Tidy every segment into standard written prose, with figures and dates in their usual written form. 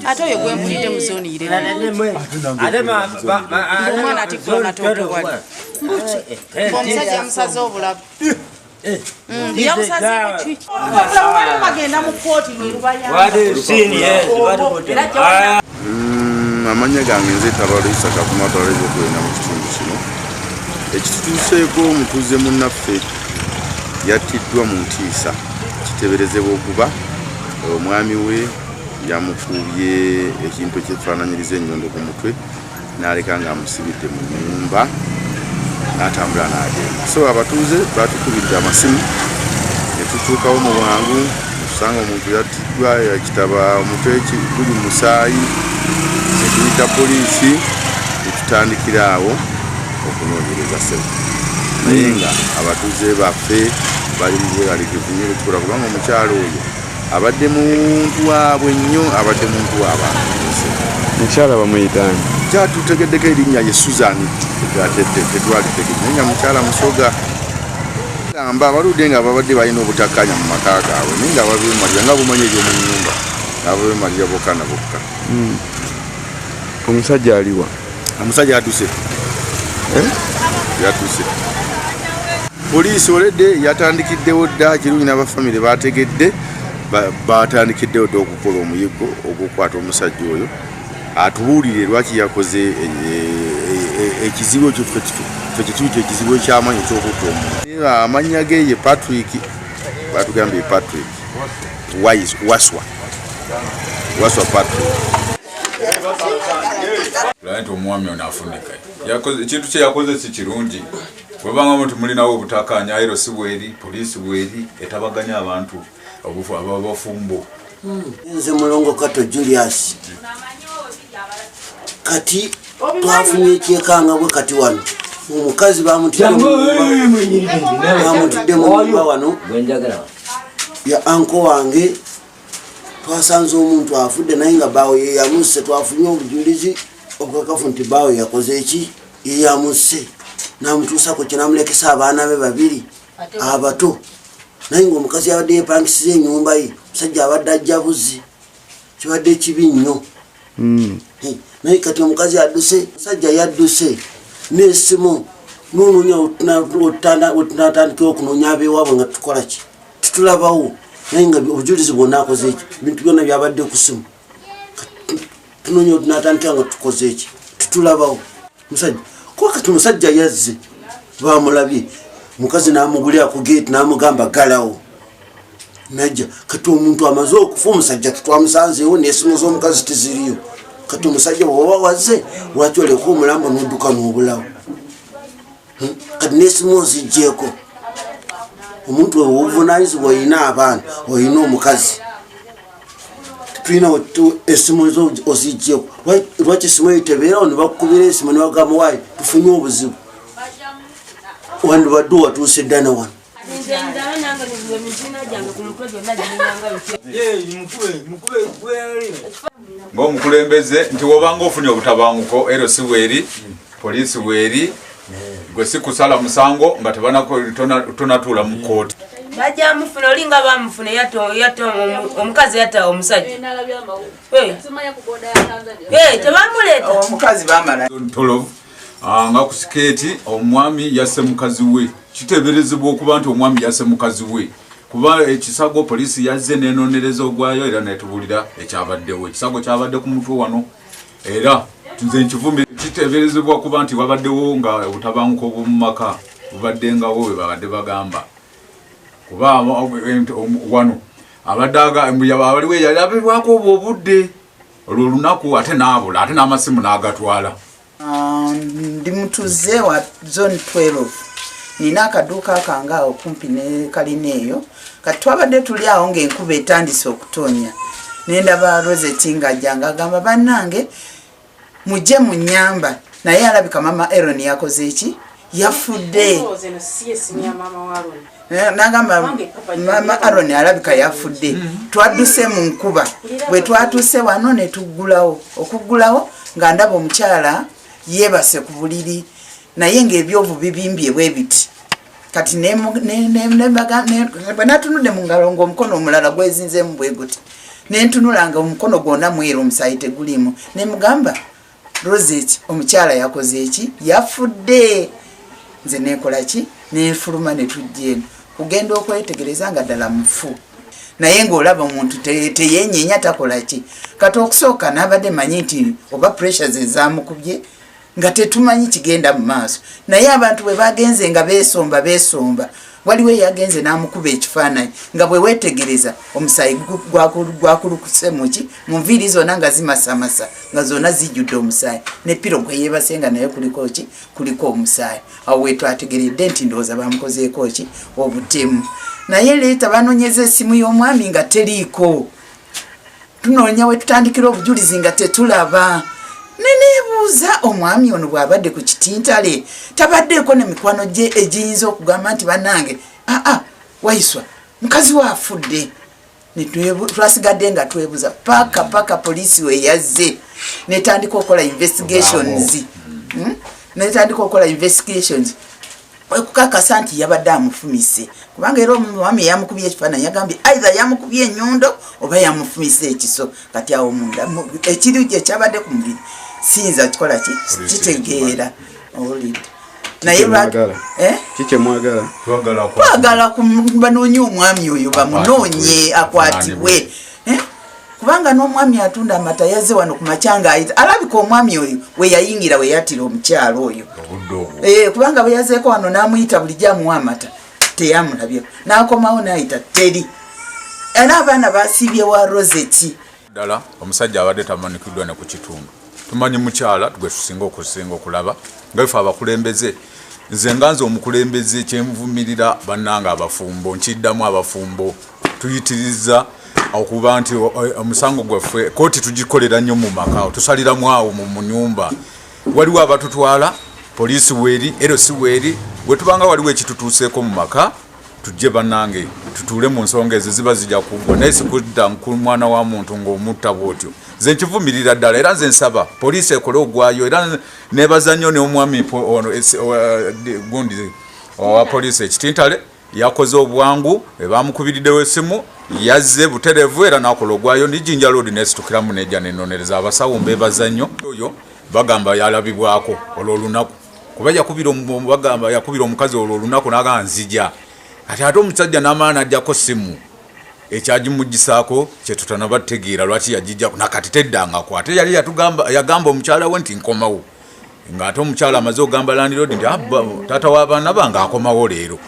Ate oyo gwe mpulidde mu zooni ire. Omwana atikkula amatooke wali. Omusajja amusaze obulago. Yamusaze ki? Bagenda mu kkooti lwe lubayamba. Amanya gange nze Tabalisa Kavuma Tabalisa okwenda mu kitundu kino. Ekitutuuseeko omutuuze munnaffe yattiddwa mu ntiisa kiteeberezebwa okuba omwami we yamukubye ekintu kyefaananyiriza ennyondo ku mutwe n'aleka ng'amusibidde mu nnyumba n'atambula n'agenda. So abatuuze baatukubidde amasimu ne tutuukawo mu bwangu tusanga omuntu yattiddwa yakitaba omutwe guli mu musaayi ne tuyita poliisi ne tutandikira awo okunoonyereza ssebo. Naye nga abatuuze baffe bali mu bweralikivu nnyo ekikola kubanga omukyalo oyo abadde muntu waabwe nnyo, abadde muntu w'abantu. Mukyala bamuyitani kyatutegeddeko erinnya ye Suzan tetwalitegedde naye nga mukyala musoga gamba abaludde nga babadde balina obutakkaanya mu maka gaabwe naye nga babemalira nga bumanyi eby'omu nnyumba nga babemalira bokka na bokka. Omusajja aliwa? Omusajja yatuse yatuse poliisi oledde yatandikiddewo dda kirungi n'abafamire bategedde batandikiddewo dda okukola omuyiggo ogw'okukwata omusajja oyo atubuulire lwaki yakoze ekizibu ekyo ffe kituuki ekizibu eky'amanyi eky'okutta omuntu. Amannya ge ye Patrick, batugambye Patrick Waswa Patrick. Lwaki omwami ono afunika ekintu kye yakoze si kirungi. Bwebanga muti mulinawo obutakkaanya aero si bweri, poliisi bweri etabaganya abantu abafumbo. Nze Mulongo Kato Julius. Kati twafunye ekyekanga bwe kati wano omukazi bamutidde mu nyumba wano ya anko wange twasanze omuntu afudde naye nga baawe ye yamusse. Twafunye obujulizi obukakafu nti baawe yakoze eki ye yamusse n'amutuusako kye n'amulekesa abaana be babiri abato naye ng'omukazi yabadde yepangisiza ennyumba ye omusajja abadde ajja buzi kibadde kibi nnyo. Naye kati omukazi yadduse omusajja yadduse n'essimu n'onoonya otunatandikira okunoonya abeewaabwe nga tukola ki tutulabawo naye nga obujulizi bwonna akoze eki ebintu byonna byabadde ku simu tunoonya otunatandikira nga tukoze eki tutulabawo musajja kuba kati omusajja yazze bamulabye omukazi n'amugulira ku geeti n'amugamba galawo najja kati omuntu amaze okufa omusajja tetwamusanzeewo n'essimu z'omukazi tiziriyo. Kati omusajja bw'oba wazze lwaki oleka omulambo n'odduka n'obulawo kati n'essimu oziggyeko. Omuntu obuvunaanyizibwa olina abaana olina omukazi tulina essimu oziggyeko. Lwaki essimu eyo tebeerawo ne bakukubira essimu ne bagamba waayi tufunye obuzibu wandibadde watuuse dda ne wano. Ng'omukulembeze nti wobanga ofunye obutabanguko ero si bweri, poliisi bweri, gwe si kusala musango nga tonatuula mu kkooti. Bajja mufuna olinga bamufuna omukazi yatta omusajja. Tebamuleeta omukazi bamala nga ku sikeeti omwami yasse mukazi we. Kiteeberezebwa okuba nti omwami yasse mukazi we kuba ekisago poliisi yazze n'enoonereza ogwayo era netubuulira ekyabaddewo. Ekisago kyabadde ku mutwe wano era nze nkivumbi. Kiteeberezebwa kuba nti wabaddewo nga obutabanguko obw'omu maka bubaddengawo bwe babadde bagamba kuba wano abaliwo yalabibwako obwo obudde olwo olunaku ate n'abula ate n'amasimu n'agatwala. Ndi mutuze wa zone 12 nina akaduuka kange awo kumpi ne kalina eyo kati twabadde tuli awo ng'enkuba etandise okutonya nendaba Rosette ng'ajja ng'agamba bannange mujje mu nnyamba naye alabika mama Aaron yakoze eki yafudde. Nagamba mama Aaron alabika yafudde. Twadduse mu nkuba bwe twatuuse wano ne tuggulawo okuggulawo nga ndaba omukyala yeebase ku buliri naye ng'ebyovu bibimbye bwe biti kati bwe natunudde mu ngalo ng'omukono omulala gwezinzeemu bwe guti nentunulanga omukono gwonna mweru omusaayi tegulimu nemugamba Rosette omukyala yakoze eki yafudde nze nekola ki nenfuluma netujja eno kugenda okwetegereza nga ddala mufu naye ng'olaba omuntu teyenyenya takola ki kati okusooka n'abadde manyi nti oba pressure ze zamukubye nga tetumanyi kigenda mu maaso naye abantu bwe bagenze nga beesomba waliwo yagenze n'amukuba ekifaananyi nga bwe weetegereza omusaayi gwakulukuse muki mu nviiri zonna nga zimasamasa nga zonna zijjudde omusaayi ne piro gwe yeebase nga naye kuliko omusaayi awo wetwategeredde nti ndowooza bamukozeeko ki obutemu naye leeta banoonyeza essimu y'omwami nga teriiko tunoonya we tutandikira obujulizi nga tetulaba neneebuuza omwami ono bw'abadde ku kitintale tabaddeeko ne mikwano gye egiyinza okugamba nti bannange waiswa mukazi we afudde twasigadde nga twebuuza paka poliisi we yazze netandika okukola investigations okukakasa nti yabadde amufumise kubanga era omwami yamukubye ekifaananyi yagambye either yamukubye ennyundo oba yamufumise ekiso kati awo munda ekiri gye kyabadde ku mubiri siyinza kikola kitegeera olidde naye twagala banoonye omwami oyo bamunoonye akwatibwe kubanga n'omwami atunda amata yazze wano ku macyanga ayita alabika omwami oyo we yayingira we yatira omukyalo oyo kubanga bwe yazeeko wano n'amuyita bulijjo amuwa amata teyamulabyeko n'akomawo n'ayita teri era abaana basiibye wa Rosette ddala omusajja abadde tamanikiddwa ne ku kitundu tumanyi mukyala gwe tusinga okulaba nga ife abakulembeze nze nganze omukulembeze kyenvumirira bannanga abafumbo nkiddamu abafumbo tuyitiriza okuba nti omusango gwaffe kooti tugikolera nnyo mu maka tusaliramu awo mu nyumba waliwo abatutwala poliisi weeri erosi weeri bwe tubanga waliwo ekitutuuseeko mu maka tujje bannange tutuule mu nsonga ezo ziba zijja kuggwa naye sikudda ku mwana wa muntu ng'omutta bwotyo nze nkivumirira ddala era nze nsaba poliisi ekole ogwayo era neebaza nnyo n'omwami gundi owa poliisi ekitintale yakoze obwangu ebamukubiriddewo essimu yazze buterevu era n'akola ogwayo nijinja loodi nesitukiramu nejja nenonereza abasawo mbeebaza nnyo oyo bagamba yalabibwako olwo olunaku kuba yakubira omukazi olwo olunaku n'agamba nzija ati ate omusajja n'amaana ajjako ssimu ekyagimugisaako kyetutanaba tutegeera lwaki yagijjako nakati teddangako ate yali yagamba omukyala we nti nkomawo ng'ate omukyala amaze okugamba landiroodi nti taata w'abaana bange akomawo leero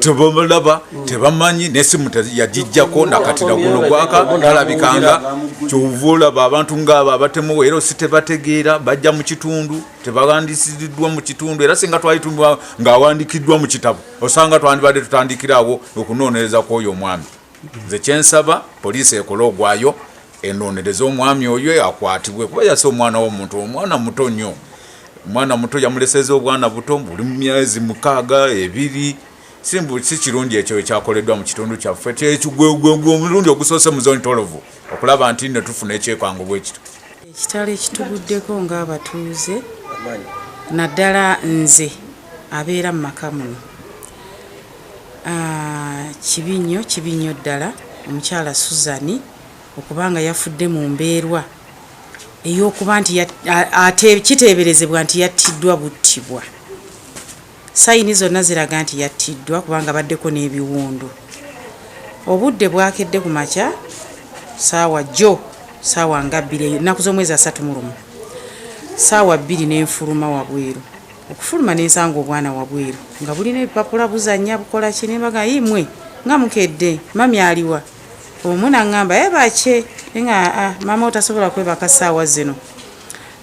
tebalaba tebamanyi n'essimu yagijjako nakatira guno gwaka talabikanga kyova olaba abantu ng'abo abatemu era si tebategeera bajja mu kitundu tebawandisiddwa mu kitundu era singa twalitumwa ng'awandikiddwa mu kitabo osanga twandibadde tutandikirawo okunoonyereza kw'oyo omwami nze kyensaba poliisi ekole ogwayo enoonyereza omwami oyo akwatibwe kuba yase omwana w'omuntu omwana muto nnyo omwana muto yamuleseza obwana buto buli myezi 6 si kirungi ekyo ekyakoleddwa mu kitundu kyaffe omulundi ogusoose mu zone 12 okulaba nti ne tufuna ekyekwangu bwekito ekitalo ekituguddeko ng'abatuuze naddala nze abeera mu maka muno kibi nnyo ddala omukyala Suzani okubanga yafudde mu mbeerwa ey'okuba nti kiteeberezebwa nti yattiddwa buttibwa sayini zonna ziraga nti yattiddwa kubanga baddeko n'ebiwundu obudde bwakedde ku makya saawa nga 2 ennaku z'omwezi 31 saawa 2 n'enfuluma wabweru okufuluma n'ensanga obwana wabweru nga bulina ebipapula buzannya bukola ki nembaga imwe nga mukedde mami aliwa omuna ngamba yebakye nga mama otasobola kwebaka saawa zino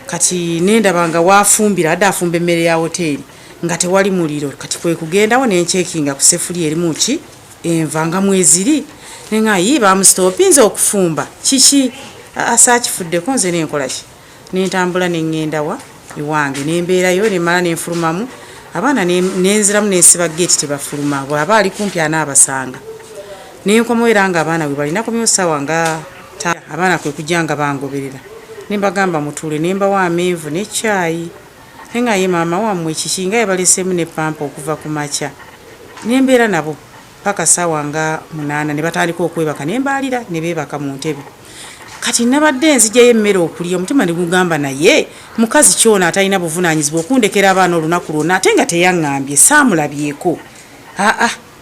kati nendabanga wafumbira adde afumba emmere ya hoteri nga tewali muliro kati kwe kugendawo nencekinga ku sefuli erimu ki envanga mweziri nenga yiba amustopinze okufumba kiki asakifuddeko nze nenkola ki nentambula nengendawa iwange nembeerayo nemala nenfulumamu abaana nenziramu nensiba gate tebafuluma bwaba ali kumpi anaabasanga nenkomo era nga abaana bwe balina komyo sawa nga abaana kwe kujanga bangoberera nembagamba mutuule nembawa amenvu ne chai nenga ye mama wamwe kikinga yabalesemu ne pampa okuva ku makya nembeera nabo paka sawa nga 8 ne batandika okwebaka ne mbalira ne beebaka mu ntebe. Kati nabadde nzijayo emmere okulya omutima ne gugamba naye mukazi kyona atalina buvunaanyizibwa okundekera abaana olunaku lwonna ate nga teyaŋŋambye saamulabyeko.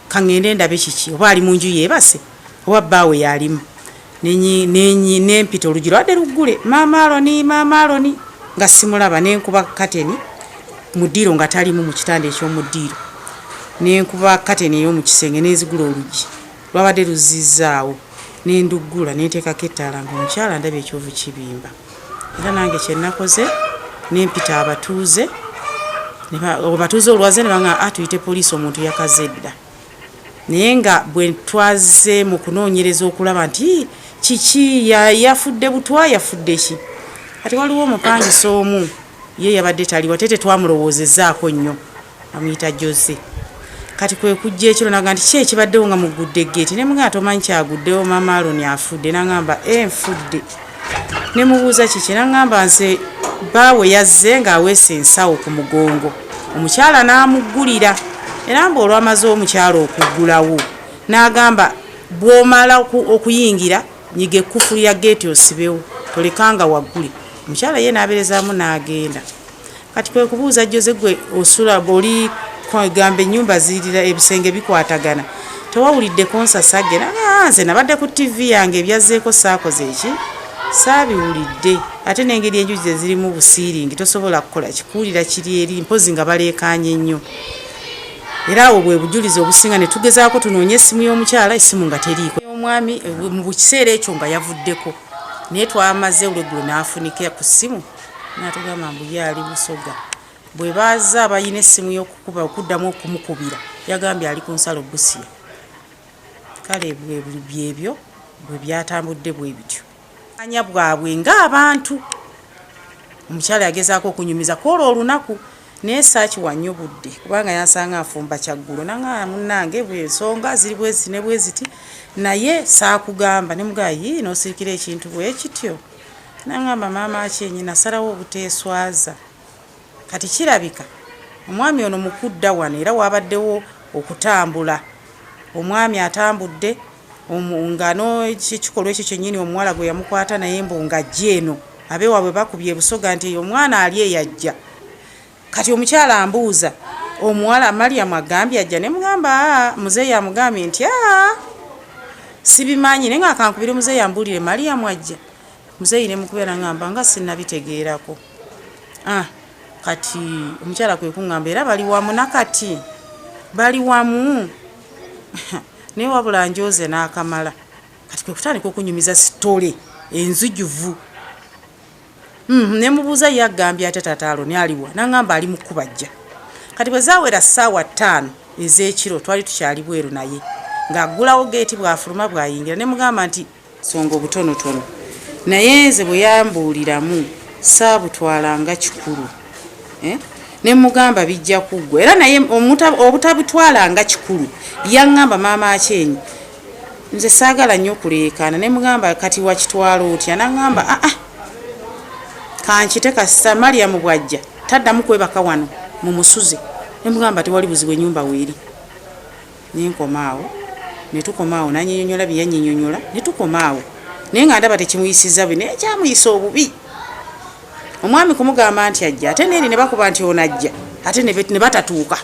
Kaŋŋende ndabe kiki oba ali mu nju yeebase oba bbaawe yalimu. Nempita oluggi lwadde luggule maama Aloni nga simulaba nenkuba kateni mu ddiiro nga talimu mu kitanda eky'omuddiiro. Nenkuba kateni ey'omu kisenge nenzigula oluggi lwabadde luzizzaawo nenduggula nenteekako ettaala nga omukyala ndaba ekyovu kibimba. Era nange kye nakoze nempita abatuuze olwaze ne baŋŋamba tuyite poliisi omuntu yakaze dda. Naye nga bwe twaze mu kunoonyereza okulaba nti kiki yafudde butwa yafudde ki. Kati waliwo omupangisa omu ye yabadde taliwo tete twamulowoozezaako nnyo amuyita Jose. Kati kwe kujja ekiro naga nti ki ekibaddewo nga mugudde eggeeti ne mugamba tomanyi kyaguddewo maama Aloni afudde nangamba nfudde. Ne mubuuza kiki nangamba nze bbaawe yazze ng'aweese ensawo ku mugongo omukyala n'amuggulira. Era mbu olwamaze omukyala okuggulawo n'agamba bw'omala okuyingira nyiga ekkufu ya geeti osibewo tolekanga waggule. Omukyala ye n'aberezaamu n'agenda. Kati kwe kubuuza Jose gwe osula boli kwagamba ennyumba zirira ebisenge bikwatagana tewawulidde konsasage nze nabadde ku TV yange ebyazzeeko saakoze eki saabiwulidde ate n'engeri enjuzi ze zirimu busiiringi tosobola kukola kikuwulira kiri eri mpozi nga baleekaanye nnyo. Era awo bwe bujulizi obusinga ne tugezaako tunoonye essimu y'omukyala essimu nga teriiko. Omwami mu kiseera ekyo nga yavuddeko naye twamaze olweggulo n'afunika ku ssimu n'atugamba mbu ye ali Busoga. Bwe baaza abayina essimu y'okukuba okuddamu okumukubira yagambye ali ku nsalo Busia. Kale byebyo bwe byatambudde bwe bityo. Anya bwabwe ng'abantu omukyala yagezaako okunyumiza koola olunaku naye saakiwannyo budde kubanga yansanga afumba kyaggulo nanga munnange bw'ensonga ziri bwezi ne bweziti naye saakugamba ne mugamba yii n'osirikira ekintu bwe kityo. Nangamba maama akyenyi nasalawo obuteeswaza. Kati kirabika omwami ono mukudda wano era wabaddewo okutambula. Omwami atambudde ngano kikolwa ekyo kyennyini omuwala gwe yamukwata naye mbu nga jjeeno abeewaabwe bakubye Busoga nti omwana ali eyajja. Kati omukyala ambuuza omuwala Mariam agambye ajja ne mugamba muzeeyi amugambye nti sibimanyi naye nga akankubira muzeeyi ambuulire Mariam ajja. Muzeeyi ne mukubira ngamba nga sinnabitegeerako. Kati omukyala kwe kuŋŋamba era bali wamu nakati bali wamu naye wabula njoze n'akamala. Kati kwe kutandika okunyumiza sitole enzijuvu. Ne mubuuza ye agambye ate taata Aloni aliwa nangamba ali mu kubajja. Kati bwe zaawera ssaawa 5 ez'ekiro twali tukyali bweru naye ng'aggulawo geeti bw'afuluma bw'ayingira ne mugamba nti songa obutonotono naye nze bwe yambuuliramu saabutwalanga kikulu. Ne mugamba bijja kuggwa era naye obutabutwalanga kikulu yaŋŋamba maama akyenyi nze saagala nnyo okuleekaana ne mugamba kati wakitwala otya naŋŋamba kankite kasita Mariam bwajja taddamu kwebaka wano mu musuze. Ne mugamba tewali buzibu ennyumba weeri. Nenkomaawo ne tukomaawo nanyinyonyola bye yanyinyonyola ne tukomaawo naye nga ndaba tekimuyisiza bwe naye kyamuyisa obubi. Omwami kumugamba nti ajja ate neeri ne bakuba nti ono ajja ate ne batatuuka.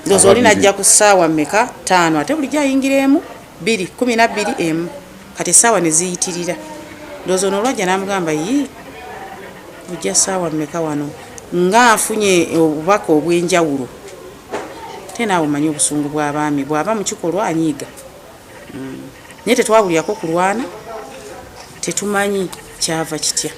Ndowooza oli najja ku ssaawa mmeka 5 ate bulijjo ayingiremu 2:12 kati essaawa ne ziyitirira. Ndowooza ono olwajja n'amugamba yii ojja ssaawa mmeka wano nga afunye obubaka obw'enjawulo. Ate naawe omanyi obusungu bw'abaami bw'aba mu kikolwa anyiiga. Naye tetwawulirako kulwana tetumanyi kyava kitya.